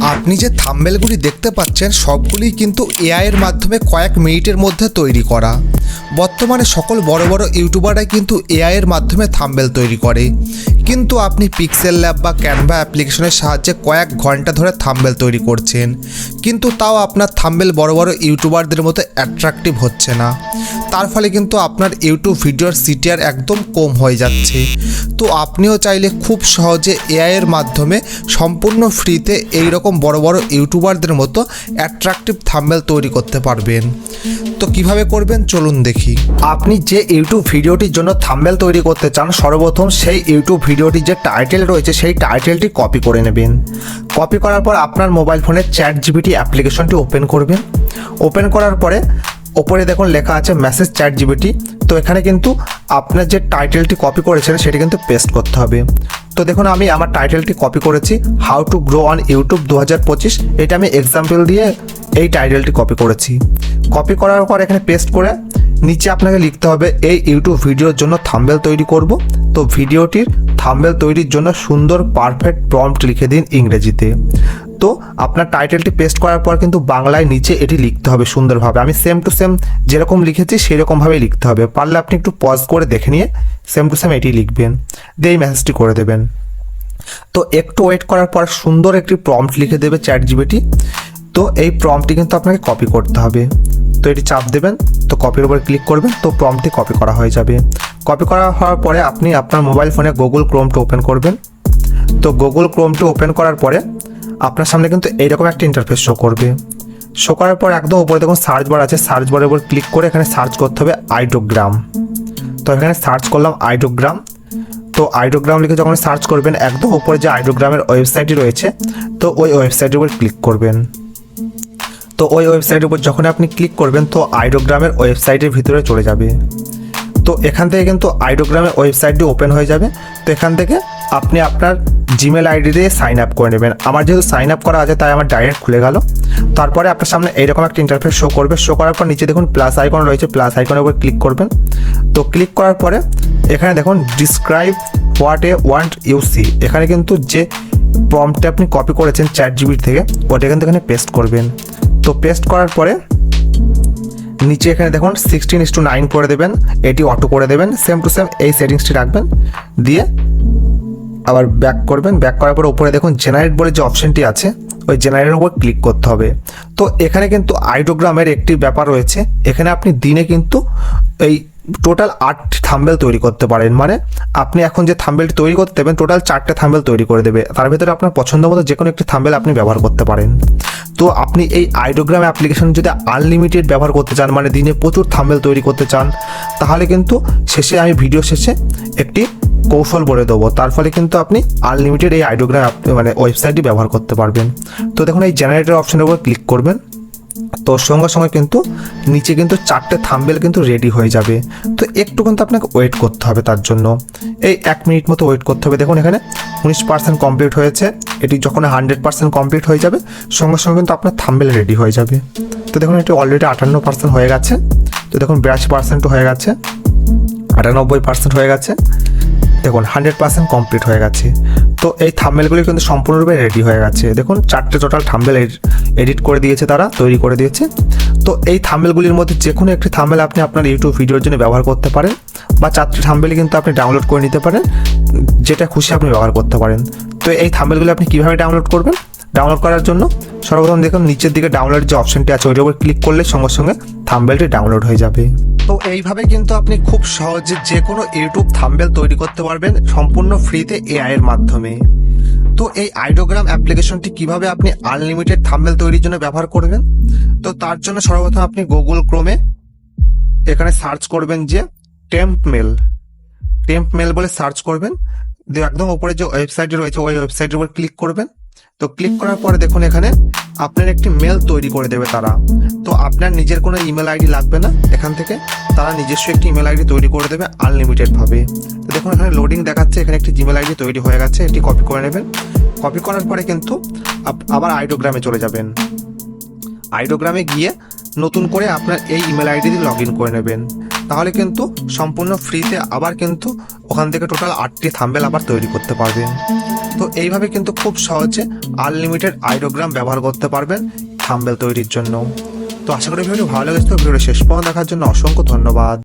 আপনি যে থাম্বনেলগুলি দেখতে পাচ্ছেন সবগুলি কিন্তু এআই এর মাধ্যমে কয়েক মিনিটের মধ্যে তৈরি করা। বর্তমানে সকল বড় বড় ইউটিউবাররাই কিন্তু এআই এর মাধ্যমে থাম্বনেল তৈরি করে, কিন্তু আপনি পিক্সেল ল্যাব বা ক্যানভা অ্যাপ্লিকেশনের সাহায্যে কয়েক ঘন্টা ধরে থাম্বনেল তৈরি করছেন, কিন্তু তাও আপনার থাম্বনেল বড় বড় ইউটিউবারদের মতো অ্যাট্রাকটিভ হচ্ছে না। তার ফলে কিন্তু আপনার ইউটিউব ভিডিওর সিটিআর একদম কম হয়ে যাচ্ছে। তো আপনিও চাইলে খুব সহজে এআই এর মাধ্যমে সম্পূর্ণ ফ্রিতে এইরকম বড় বড় ইউটিউবারদের মতো অ্যাট্রাকটিভ থাম্বনেল তৈরি করতে পারবেন। তো কিভাবে করবেন চলুন দেখি। আপনি যে ইউটিউব ভিডিওটির জন্য থাম্বনেল তৈরি করতে চান, সর্বপ্রথম সেই ইউটিউব ভিডিওটির যে টাইটেল রয়েছে সেই টাইটেলটি কপি করে নেবেন। কপি করার পর আপনার মোবাইল ফোনে ChatGPT অ্যাপ্লিকেশনটি ওপেন করবেন। ওপেন করার পরে ওপরে দেখুন লেখা আছে মেসেজ ChatGPT। তো এখানে কিন্তু আপনার যে টাইটেলটি কপি করেছেন সেটি কিন্তু পেস্ট করতে হবে। তো দেখুন আমি আমার টাইটেলটি কপি করেছি, how to grow on YouTube 2025। এটা আমি এক্সাম্পল দিয়ে এই টাইটেলটি কপি করেছি। কপি করার পর এখানে পেস্ট করে নিচে আপনাকে লিখতে হবে এই ইউটিউব ভিডিওর জন্য থাম্বনেল তৈরি করব। তো ভিডিওটির থাম্বনেল তৈরির জন্য সুন্দর পারফেক্ট প্রম্পট লিখে দিন ইংরেজিতে। তো আপনার টাইটেলটি পেস্ট করার পর কিন্তু বাংলায় নিচে এটি লিখতে হবে সুন্দরভাবে। আমি সেম টু সেম যেরকম লিখেছি সেরকমভাবেই লিখতে হবে। পারলে আপনি একটু পজ করে দেখে নিয়ে সেম টু সেম এটি লিখবেন, দিয়ে এই মেসেজটি করে দেবেন। তো একটু ওয়েট করার পর সুন্দর একটি প্রম্পট লিখে দেবে ChatGPT। তো এই প্রম্পটটি কিন্তু আপনাকে কপি করতে হবে। তো এটি চাপ দেবেন, তো কপির উপর ক্লিক করবেন, তো প্রম্পটটি কপি করা হয়ে যাবে। কপি করা হওয়ার পরে আপনি আপনার মোবাইল ফোনে গুগল ক্রোমটি ওপেন করবেন। তো গুগল ক্রোমটি ওপেন করার পরে আপনার সামনে কিন্তু এইরকম একটা ইন্টারফেস শো করবে। শো করার পর একদম উপরে দেখুন সার্চ বার আছে, সার্চ বারের উপর ক্লিক করে এখানে সার্চ করতে হবে আইডোগ্রাম। তো এখানে সার্চ করলাম আইডোগ্রাম। তো আইডোগ্রাম লিখে যখন সার্চ করবেন একদম উপরে যে আইডোগ্রামের ওয়েবসাইটটি রয়েছে, তো ওই ওয়েবসাইটের উপর ক্লিক করবেন। তো ওই ওয়েবসাইটের উপর যখন আপনি ক্লিক করবেন তো আইডোগ্রামের ওয়েবসাইটের ভিতরে চলে যাবে। তো এখান থেকে কিন্তু আইডোগ্রামের ওয়েবসাইটটি ওপেন হয়ে যাবে। তো এখান থেকে আপনি আপনার জিমেল আইডি দিয়ে সাইন আপ করে নেবেন। আমার যেহেতু সাইন আপ করা আছে তাই আমার ডাইরেক্ট খুলে গেল। তারপরে আপনার সামনে এইরকম একটা ইন্টারফেস শো করবে। শো করার পর নিচে দেখুন প্লাস আইকন রয়েছে, প্লাস আইকনের উপর ক্লিক করবেন। তো ক্লিক করার পরে এখানে দেখুন describe what I want you see. এখানে কিন্তু যে প্রম্পটটা আপনি কপি করেছেন ChatGPT থেকে ওটা কিন্তু এখানে পেস্ট করবেন। তো পেস্ট করার পরে নিচে এখানে দেখুন 16:9 করে দেবেন, এটি অটো করে দেবেন। সেম টু সেম এই সেটিংসটি রাখবেন, দিয়ে আবার ব্যাক করবেন। ব্যাক করার পর উপরে দেখুন জেনারেট বলে যে অপশনটি আছে ওই জেনারেটের উপর ক্লিক করতে হবে। তো এখানে কিন্তু আইডোগ্রামের একটি ব্যাপার রয়েছে, এখানে আপনি দিনে কিন্তু এই টোটাল 8টি থাম্বনেল তৈরি করতে পারেন। মানে আপনি এখন যে থাম্বনেলটি তৈরি করতে দেবেন টোটাল 4টে থাম্বনেল তৈরি করে দেবে। তার ভিতরে আপনার পছন্দ মতো যে কোনো একটি থাম্বনেল আপনি ব্যবহার করতে পারেন। তো আপনি এই আইডোগ্রাম অ্যাপ্লিকেশন যদি আনলিমিটেড ব্যবহার করতে চান, মানে দিনে প্রচুর থাম্বনেল তৈরি করতে চান, তাহলে কিন্তু শেষে আমি ভিডিও শেষে একটি কৌশল বলে দেবো। তার ফলে কিন্তু আপনি আনলিমিটেড এই আইডোগ্রাম মানে ওয়েবসাইটটি ব্যবহার করতে পারবেন। তো দেখুন এই জেনারেটর অপশনের উপর ক্লিক করবেন। তো সঙ্গে সঙ্গে কিন্তু নিচে কিন্তু 4টে থাম্বনেল কিন্তু রেডি হয়ে যাবে। তো একটু কিন্তু আপনাকে ওয়েট করতে হবে, তার জন্য এই 1 মিনিট মতো ওয়েট করতে হবে। দেখুন এখানে 19% কমপ্লিট হয়েছে। এটি যখন 100% কমপ্লিট হয়ে যাবে সঙ্গে সঙ্গে কিন্তু আপনার থাম্বনেল রেডি হয়ে যাবে। তো দেখুন এটি অলরেডি 58% হয়ে গেছে। তো দেখুন 82% হয়ে গেছে, 98% হয়ে গেছে, দেখুন 100% কমপ্লিট হয়ে গেছে। তো এই থাম্বনেলগুলি কিন্তু সম্পূর্ণরূপে রেডি হয়ে গেছে। দেখুন 4টে টোটাল থাম্বনেল এডিট করে দিয়েছে, তারা তৈরি করে দিয়েছে। তো এই থাম্বনেলগুলির মধ্যে যে কোনো একটি থাম্বনেল আপনি আপনার ইউটিউব ভিডিওর জন্য ব্যবহার করতে পারেন, বা 4টি থাম্বনেল কিন্তু আপনি ডাউনলোড করে নিতে পারেন, যেটা খুশি আপনি ব্যবহার করতে পারেন। তো এই থাম্বনেলগুলি আপনি কীভাবে ডাউনলোড করবেন? ডাউনলোড করার জন্য সর্বপ্রথম দেখুন নিচের দিকে ডাউনলোড যে অপশনটি আছে ওইটার উপর ক্লিক করলে সঙ্গে সঙ্গে থাম্বনেলটি ডাউনলোড হয়ে যাবে। তো এইভাবে কিন্তু আপনি খুব সহজে যে কোনো ইউটিউব থাম্বনেল তৈরি করতে পারবেন সম্পূর্ণ ফ্রিতে এআই এর মাধ্যমে। তো এই আইডোগ্রাম অ্যাপ্লিকেশনটি কিভাবে আপনি আনলিমিটেড থাম্বনেল তৈরির জন্য ব্যবহার করবেন? তো তার জন্য সর্বপ্রথম আপনি গুগল ক্রোমে এখানে সার্চ করবেন যে টেম্প মেল বলে সার্চ করবেন। দিয়ে একদম উপরে যে ওয়েবসাইট রয়েছে ওই ওয়েবসাইটের উপর ক্লিক করবেন। তো ক্লিক করার পরে দেখুন এখানে আপনার একটি মেল তৈরি করে দেবে তারা। তো আপনার নিজের কোনো ইমেল আইডি লাগবে না, এখান থেকে তারা নিজস্ব একটি ইমেল আইডি তৈরি করে দেবে আনলিমিটেড ভাবে। তো দেখুন এখানে লোডিং দেখাচ্ছে, এখানে একটি জিমেল আইডি তৈরি হয়ে গেছে, এটি কপি করে নেবেন। কপি করার পরে কিন্তু আবার আইডোগ্রামে চলে যাবেন। আইডোগ্রামে গিয়ে নতুন করে আপনার এই ইমেল আইডি দিয়ে লগ ইন করে নেবেন। তাহলে কিন্তু সম্পূর্ণ ফ্রিতে আবার কিন্তু ওখান থেকে টোটাল 8টি থাম্বনেল আবার তৈরি করতে পারবেন। তো এইভাবে কিন্তু খুব সহজে আনলিমিটেড আইডিওগ্রাম ব্যবহার করতে পারবেন থাম্বনেল তৈরির জন্য। তো আশা করি ভিডিওটি ভালো লেগেছে। ভিডিওটি শেষ পর্যন্ত দেখার জন্য অসংখ্য ধন্যবাদ।